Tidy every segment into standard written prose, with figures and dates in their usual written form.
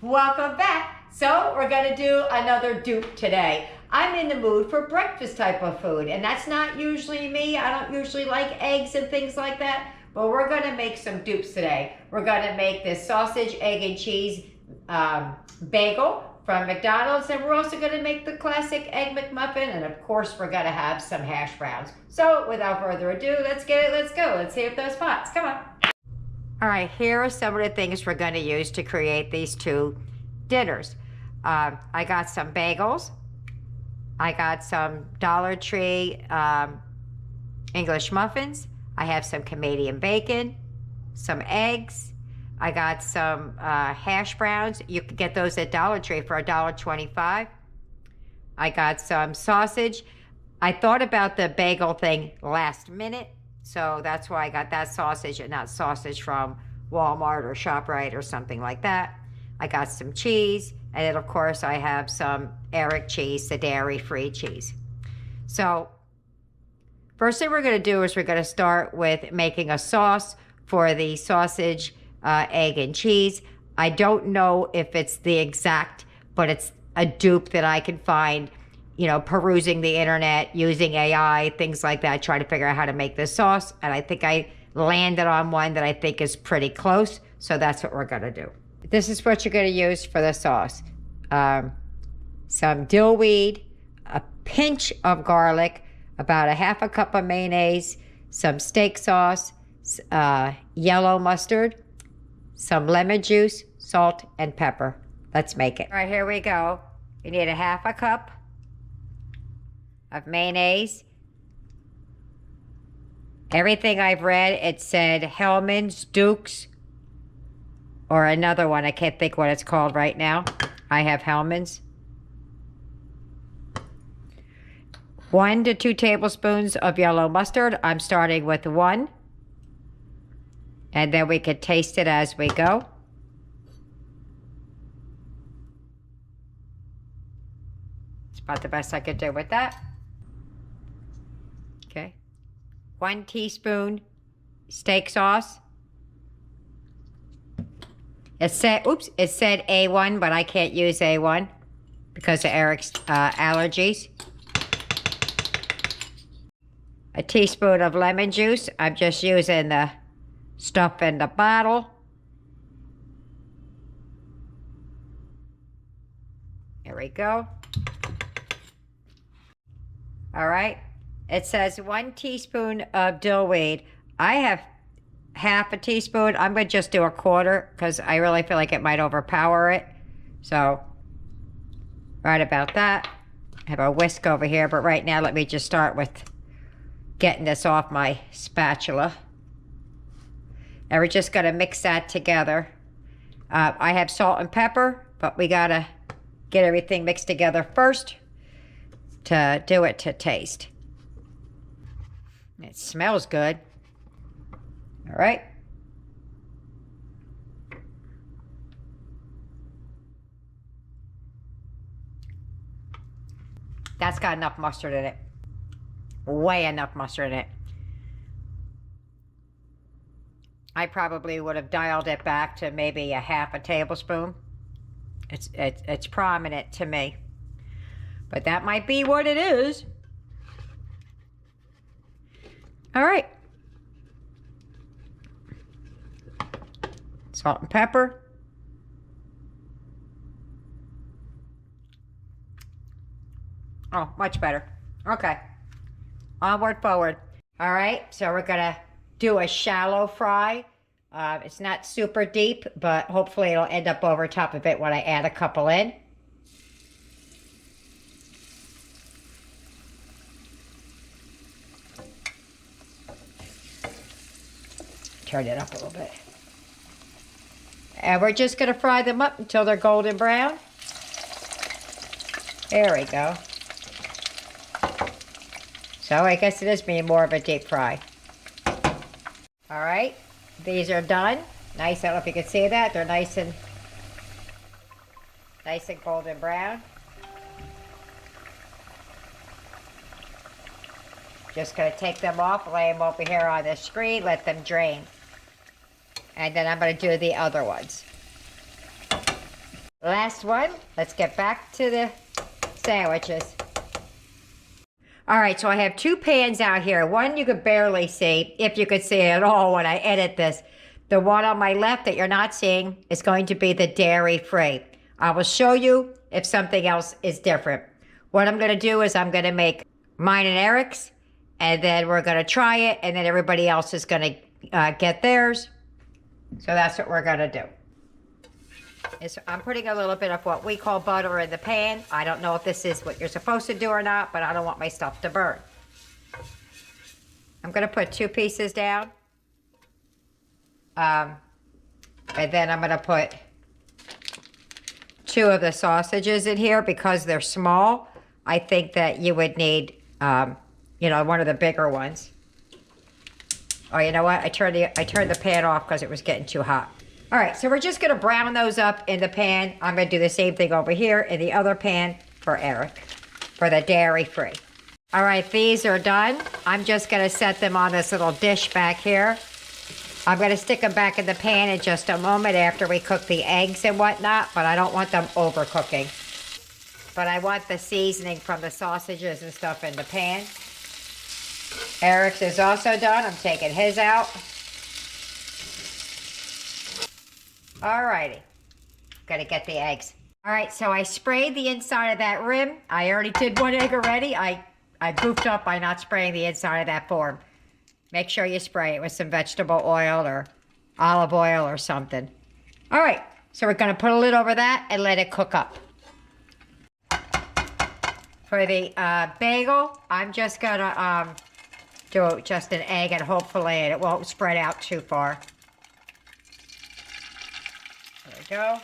Welcome back. So we're gonna do another dupe today. I'm in the mood for breakfast type of food, and that's not usually me. I don't usually like eggs and things like that, but we're gonna make some dupes today. We're gonna make this sausage, egg, and cheese bagel from McDonald's, and we're also gonna make the classic egg McMuffin, and of course we're gonna have some hash browns. So without further ado, let's get it, let's go. Let's heat up those pots, come on. All right, here are some of the things we're gonna use to create these two dinners. I got some bagels. I got some Dollar Tree English muffins. I have some Canadian bacon, some eggs. I got some hash browns. You can get those at Dollar Tree for $1.25. I got some sausage. I thought about the bagel thing last minute, so that's why I got that sausage and not sausage from Walmart or ShopRite or something like that. I got some cheese, and then of course I have some Eric cheese, the dairy-free cheese. So first thing we're gonna do is we're gonna start with making a sauce for the sausage, egg, and cheese. I don't know if it's the exact, but it's a dupe that I can find, you know, perusing the internet, using AI, things like that, trying to figure out how to make this sauce. And I think I landed on one that I think is pretty close. So that's what we're gonna do. This is what you're gonna use for the sauce. Some dill weed, a pinch of garlic, about a half a cup of mayonnaise, some steak sauce, yellow mustard, some lemon juice, salt, and pepper. Let's make it. All right, here we go. You need a half a cup of mayonnaise. Everything I've read, it said Hellmann's, Duke's, or another one. I can't think what it's called right now. I have Hellmann's. 1 to 2 tablespoons of yellow mustard. I'm starting with 1. And then we can taste it as we go. It's about the best I could do with that. Okay. 1 teaspoon steak sauce. It said, oops, it said A1, but I can't use A1 because of Eric's allergies. A teaspoon of lemon juice. I'm just using the stuff in the bottle. There we go. All right. It says 1 teaspoon of dill weed. I have half a teaspoon. I'm going to just do a quarter because I really feel like it might overpower it. So, right about that. I have a whisk over here, but right now let me just start with getting this off my spatula. And we're just going to mix that together. I have salt and pepper, but we got to get everything mixed together first to do it to taste. It smells good. All right. That's got enough mustard in it. Way enough mustard in it. I probably would have dialed it back to maybe a half a tablespoon. It's prominent to me. But that might be what it is. All right. Salt and pepper. Oh, much better. Okay. Onward, forward. All right, so we're gonna do a shallow fry. It's not super deep, but hopefully it'll end up over top of it when I add a couple in. Turn it up a little bit. And we're just gonna fry them up until they're golden brown. There we go. So I guess it is being more of a deep fry. All right, these are done. Nice, I don't know if you can see that. They're nice and golden brown. Just gonna take them off, lay them over here on the screen, let them drain. And then I'm gonna do the other ones. Last one. Let's get back to the sandwiches. All right, so I have 2 pans out here. One you could barely see, if you could see it at all when I edit this. The one on my left that you're not seeing is going to be the dairy-free. I will show you if something else is different. What I'm gonna do is I'm gonna make mine and Eric's, and then we're gonna try it, and then everybody else is gonna get theirs. So that's what we're gonna do. I'm putting a little bit of what we call butter in the pan. I don't know if this is what you're supposed to do or not, but I don't want my stuff to burn. I'm gonna put 2 pieces down. And then I'm gonna put 2 of the sausages in here because they're small. I think that you would need, you know, one of the bigger ones. Oh, you know what? I turned the pan off because it was getting too hot. All right, so we're just gonna brown those up in the pan. I'm gonna do the same thing over here in the other pan for Eric, for the dairy-free. All right, these are done. I'm just gonna set them on this little dish back here. I'm gonna stick them back in the pan in just a moment after we cook the eggs and whatnot, but I don't want them overcooking. But I want the seasoning from the sausages and stuff in the pan. Eric's is also done. I'm taking his out. Alrighty, gotta get the eggs. All right, so I sprayed the inside of that rim. I already did 1 egg already. I goofed up by not spraying the inside of that form. Make sure you spray it with some vegetable oil or olive oil or something. All right, so we're gonna put a lid over that and let it cook up. For the bagel, I'm just gonna do just an egg and hopefully it won't spread out too far. There we go.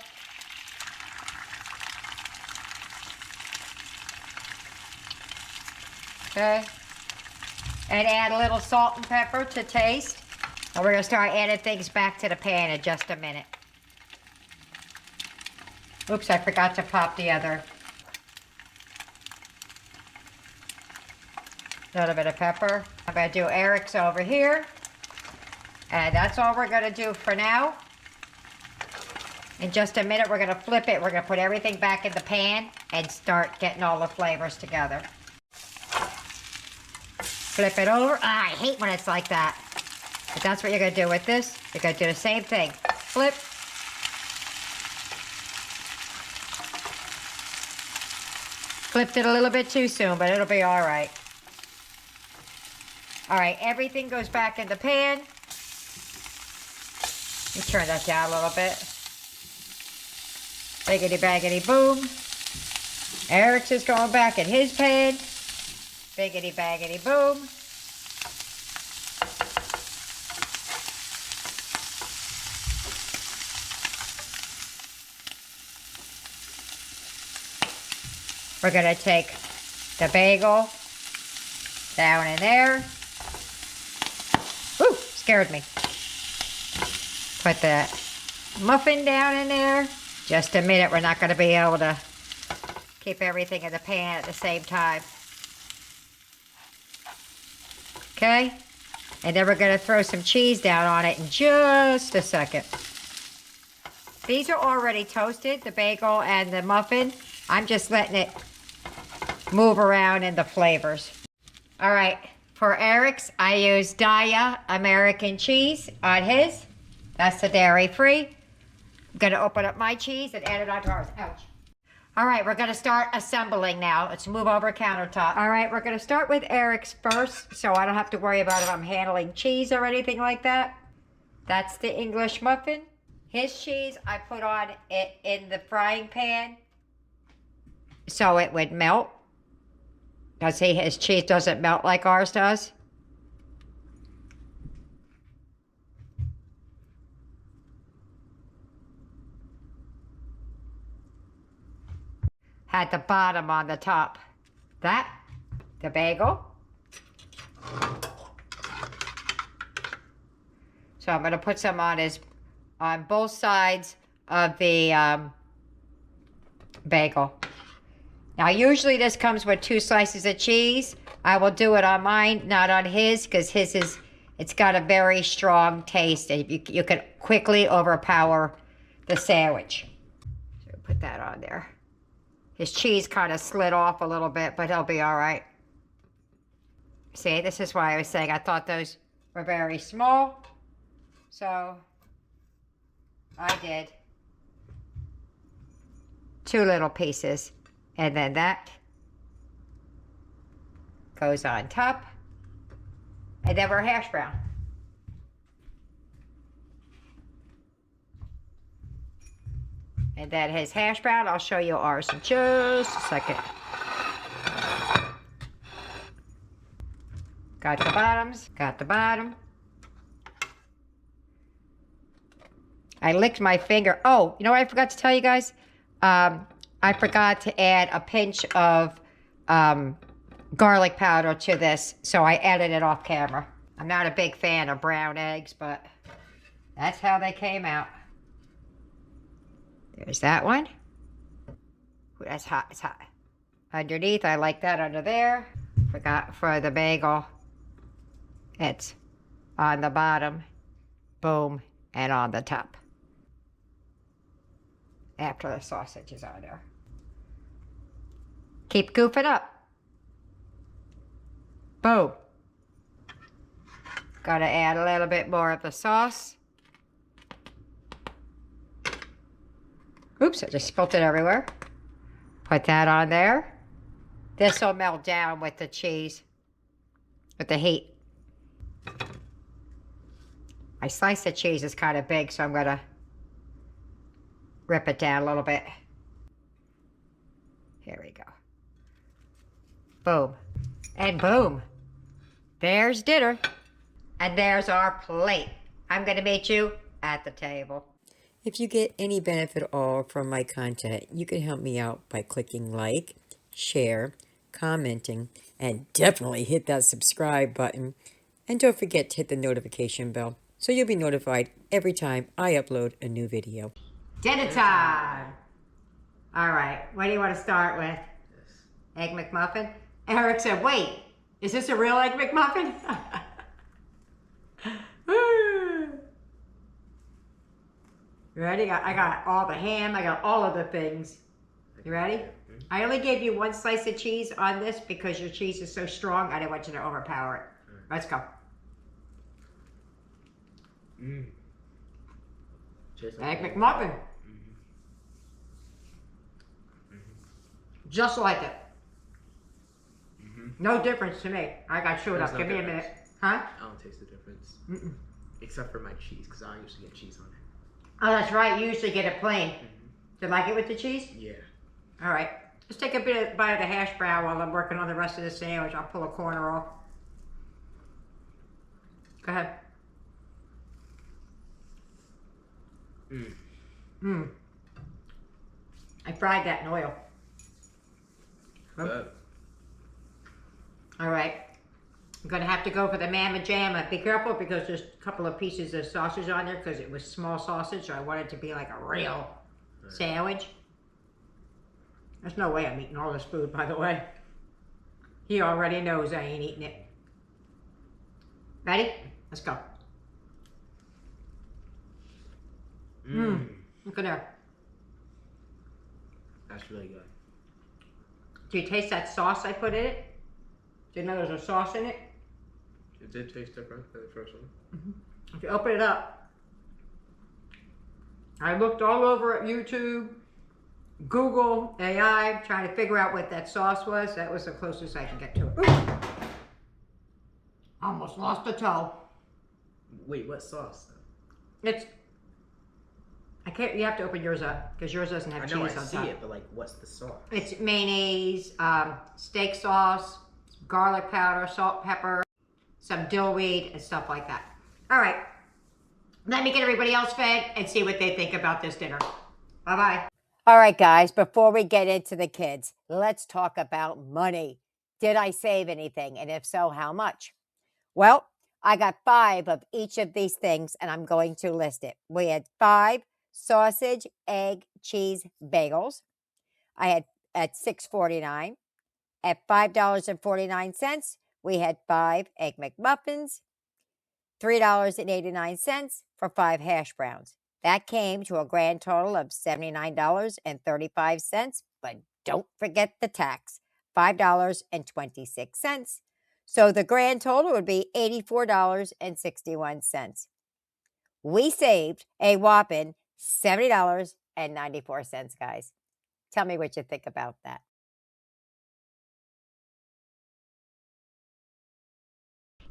Okay. And add a little salt and pepper to taste. And we're gonna start adding things back to the pan in just a minute. Oops, I forgot to pop the other. Little bit of pepper. I'm gonna do Eric's over here. And that's all we're gonna do for now. In just a minute, we're gonna flip it. We're gonna put everything back in the pan and start getting all the flavors together. Flip it over. Ah, I hate when it's like that. But that's what you're gonna do with this. You're gonna do the same thing. Flip. Flipped it a little bit too soon, but it'll be all right. All right, everything goes back in the pan. Let me turn that down a little bit. Biggity baggity boom. Eric's is going back in his pan. Biggity baggity boom. We're gonna take the bagel down in there. Woo, scared me. Put the muffin down in there. Just a minute, we're not gonna be able to keep everything in the pan at the same time. Okay, and then we're gonna throw some cheese down on it in just a second. These are already toasted, the bagel and the muffin. I'm just letting it move around in the flavors. All right, for Eric's, I use Daya American cheese on his. That's the dairy-free. I'm gonna open up my cheese and add it onto ours. Ouch. All right, we're gonna start assembling now. Let's move over countertop. All right, we're gonna start with Eric's first, so I don't have to worry about if I'm handling cheese or anything like that. That's the English muffin. His cheese, I put on it in the frying pan so it would melt. Because see, his cheese doesn't melt like ours does. Had the bottom on the top. That, the bagel. So I'm gonna put some on both sides of the bagel. Now usually this comes with 2 slices of cheese. I will do it on mine, not on his, because his it's got a very strong taste and you can quickly overpower the sandwich. So put that on there. His cheese kind of slid off a little bit, but he'll be all right. See, this is why I was saying I thought those were very small. So I did 2 little pieces. And then that goes on top. And then we're hash brown. And that has hash brown. I'll show you ours in just a second. Got the bottoms. Got the bottom. I licked my finger. Oh, you know what I forgot to tell you guys? I forgot to add a pinch of garlic powder to this, so I added it off camera. I'm not a big fan of brown eggs, but that's how they came out. There's that one. Ooh, that's hot, it's hot. Underneath, I like that under there. Forgot for the bagel. It's on the bottom, boom, and on the top. After the sausage is on there. Keep goofing up. Boom. Gotta add a little bit more of the sauce. Oops, I just spilled it everywhere. Put that on there. This will melt down with the cheese, with the heat. My slice of cheese is kind of big, so I'm gonna rip it down a little bit. Here we go. Boom. And boom. There's dinner. And there's our plate. I'm going to meet you at the table. If you get any benefit at all from my content, you can help me out by clicking like, share, commenting, and definitely hit that subscribe button. And don't forget to hit the notification bell so you'll be notified every time I upload a new video. Dinner time. All right. What do you want to start with? Egg McMuffin? Eric said, wait, is this a real Egg McMuffin? You ready? I got all the ham. I got all of the things. You ready? I only gave you 1 slice of cheese on this because your cheese is so strong. I didn't want you to overpower it. Let's go. Egg McMuffin. Just like it. No difference to me. I got chewed up. Give me a minute. Huh? I don't taste the difference. Except for my cheese, because I usually get cheese on it. Oh, that's right. You usually get it plain. Do you like it with the cheese? Yeah. All right. Let's take a bite of the hash brown while I'm working on the rest of the sandwich. I'll pull a corner off. Go ahead. I fried that in oil. Good. All right. I'm going to have to go for the Mama Jamma. Be careful because there's a couple of pieces of sausage on there because it was small sausage, so I want it to be like a real sandwich. There's no way I'm eating all this food, by the way. He already knows I ain't eating it. Ready? Let's go. Look at there. That's really good. Do you taste that sauce I put in it? Do you know there's a sauce in it? It did taste different than the first one. If you open it up, I looked all over at YouTube, Google, AI, trying to figure out what that sauce was. That was the closest I could get to it. Ooh. Almost lost a toe. Wait, what sauce? It's, I can't, you have to open yours up because yours doesn't have cheese on top. I see it, but like, what's the sauce? It's mayonnaise, steak sauce, garlic powder, salt, pepper, some dill weed, and stuff like that. All right. Let me get everybody else fed and see what they think about this dinner. Bye-bye. All right, guys, before we get into the kids, let's talk about money. Did I save anything? And if so, how much? Well, I got 5 of each of these things, and I'm going to list it. We had 5 sausage, egg, cheese bagels. I had at $6.49. At $5.49, we had 5 Egg McMuffins, $3.89 for 5 hash browns. That came to a grand total of $79.35, but don't forget the tax, $5.26. So the grand total would be $84.61. We saved a whopping $70.94, guys. Tell me what you think about that.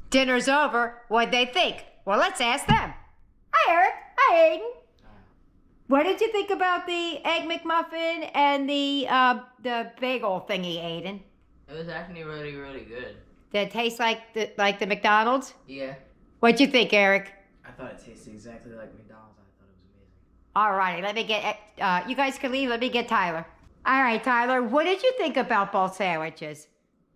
Dinner's over. What'd they think? Well, let's ask them. Hi, Eric. Hi, Aiden. What did you think about the Egg McMuffin and the bagel thingy, Aiden? It was actually really, really good. Did it taste like the McDonald's? Yeah. What'd you think, Eric? I thought it tasted exactly like McDonald's. I thought it was amazing. All righty, let me get, you guys can leave, let me get Tyler. All right, Tyler, what did you think about both sandwiches?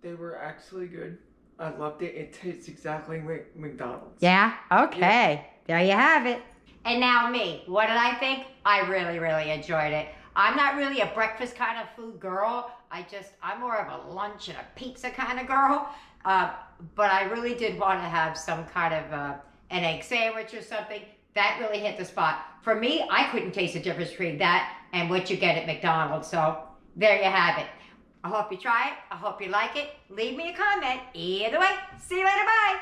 They were actually good. I loved it. It tastes exactly like McDonald's. Yeah? Okay. There you have it. And now me. What did I think? I really, really enjoyed it. I'm not really a breakfast kind of food girl. I'm more of a lunch and a pizza kind of girl. But I really did want to have some kind of an egg sandwich or something. That really hit the spot. For me, I couldn't taste the difference between that and what you get at McDonald's. So there you have it. I hope you try it. I hope you like it. Leave me a comment. Either way, see you later. Bye.